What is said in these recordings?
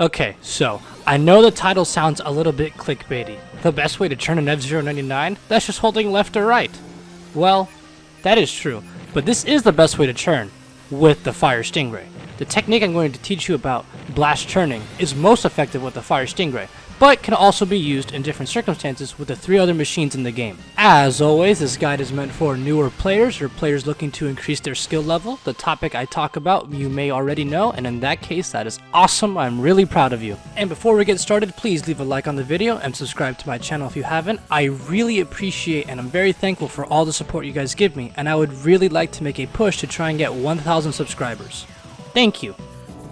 Okay, so, I know the title sounds a little bit clickbaity. The best way to turn an F-Zero 99? That's just holding left or right. Well, that is true, but this is the best way to turn with the Fire Stingray. The technique I'm going to teach you about, blast turning, is most effective with the Fire Stingray, but can also be used in different circumstances with the 3 other machines in the game. As always, this guide is meant for newer players or players looking to increase their skill level. The topic I talk about you may already know, and in that case, that is awesome. I'm really proud of you. And before we get started, please leave a like on the video and subscribe to my channel if you haven't. I really appreciate and I'm very thankful for all the support you guys give me, and I would really like to make a push to try and get 1,000 subscribers. Thank you.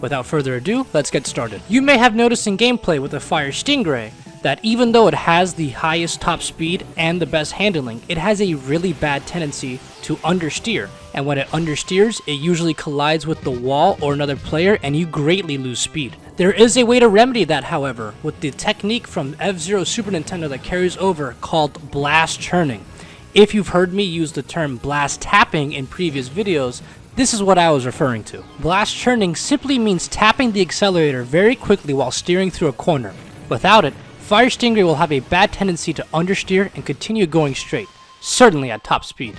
Without further ado, let's get started. You may have noticed in gameplay with the Fire Stingray that even though it has the highest top speed and the best handling, it has a really bad tendency to understeer. And when it understeers, it usually collides with the wall or another player and you greatly lose speed. There is a way to remedy that, however, with the technique from F-Zero Super Nintendo that carries over called blast turning. If you've heard me use the term blast tapping in previous videos, this is what I was referring to. Blast turning simply means tapping the accelerator very quickly while steering through a corner. Without it, Fire Stingray will have a bad tendency to understeer and continue going straight, certainly at top speed.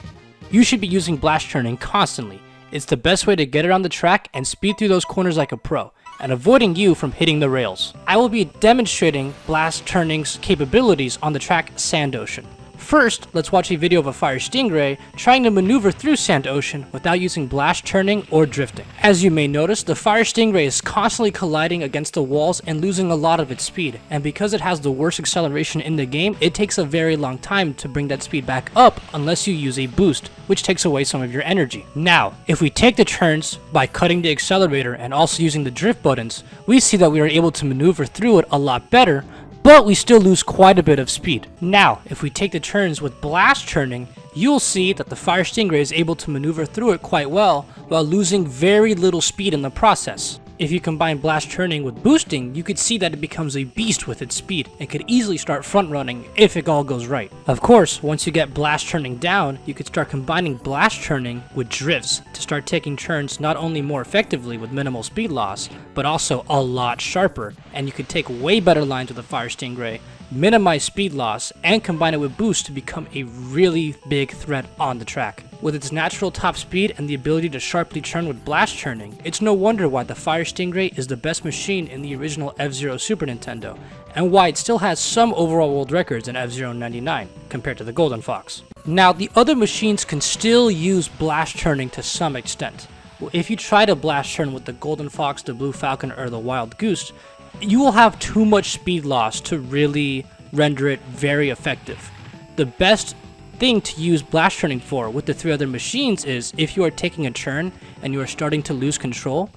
You should be using blast turning constantly. It's the best way to get around the track and speed through those corners like a pro, and avoiding you from hitting the rails. I will be demonstrating blast turning's capabilities on the track Sand Ocean. First, let's watch a video of a Fire Stingray trying to maneuver through Sand Ocean without using blast turning or drifting. As you may notice, the Fire Stingray is constantly colliding against the walls and losing a lot of its speed, and because it has the worst acceleration in the game, it takes a very long time to bring that speed back up unless you use a boost, which takes away some of your energy. Now, if we take the turns by cutting the accelerator and also using the drift buttons, we see that we are able to maneuver through it a lot better, but we still lose quite a bit of speed. Now, if we take the turns with blast turning, you'll see that the Fire Stingray is able to maneuver through it quite well while losing very little speed in the process. If you combine blast turning with boosting, you could see that it becomes a beast with its speed and could easily start front running if it all goes right. Of course, once you get blast turning down, you could start combining blast turning with drifts to start taking turns not only more effectively with minimal speed loss, but also a lot sharper, and you could take way better lines with the Fire Stingray, minimize speed loss, and combine it with boost to become a really big threat on the track. With its natural top speed and the ability to sharply turn with blast turning, it's no wonder why the Fire Stingray is the best machine in the original F-Zero Super Nintendo, and why it still has some overall world records in F-Zero 99 compared to the Golden Fox. Now, the other machines can still use blast turning to some extent. If you try to blast turn with the Golden Fox, the Blue Falcon, or the Wild Goose, you will have too much speed loss to really render it very effective. The best thing to use blast turning for with the 3 other machines is if you are taking a turn and you are starting to lose control,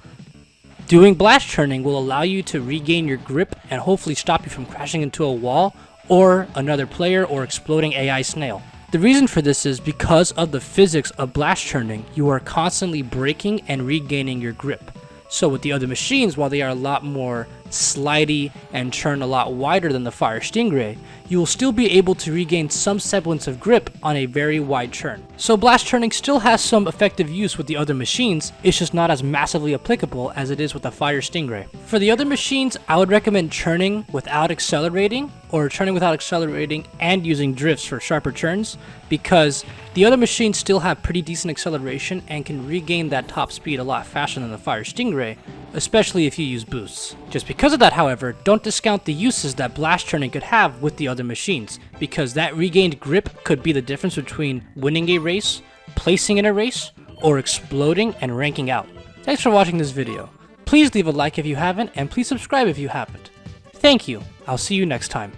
doing blast turning will allow you to regain your grip and hopefully stop you from crashing into a wall or another player or exploding AI snail. The reason for this is because of the physics of blast turning, you are constantly braking and regaining your grip. So with the other machines, while they are a lot more slidey and turn a lot wider than the Fire Stingray, you will still be able to regain some semblance of grip on a very wide turn. So blast turning still has some effective use with the other machines, it's just not as massively applicable as it is with the Fire Stingray. For the other machines, I would recommend turning without accelerating, or turning without accelerating and using drifts for sharper turns, because the other machines still have pretty decent acceleration and can regain that top speed a lot faster than the Fire Stingray, especially if you use boosts. Just because of that, however, don't discount the uses that blast turning could have with the other machines, because that regained grip could be the difference between winning a race, placing in a race, or exploding and ranking out. Thanks for watching this video. Please leave a like if you haven't, and please subscribe if you haven't. Thank you. I'll see you next time.